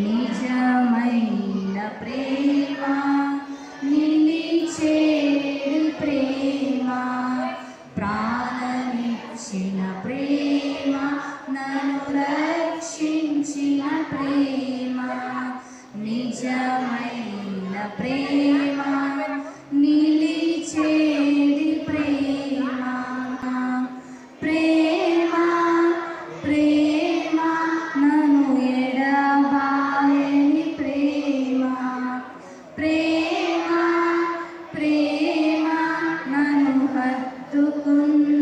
నిజమైన ప్రేమ, నిలిచేడు ప్రేమ, ప్రాణమిచ్చిన ప్రేమ, నన్ను రక్షించిన ప్రేమ, నిజమైన ప్రేమ, నిలిచేడి ప్రేమ. ప్రేమ ప్రేమ నన్ను ఎడబాయని ప్రేమ, ప్రేమ ప్రేమ నన్ను హత్తుకున్న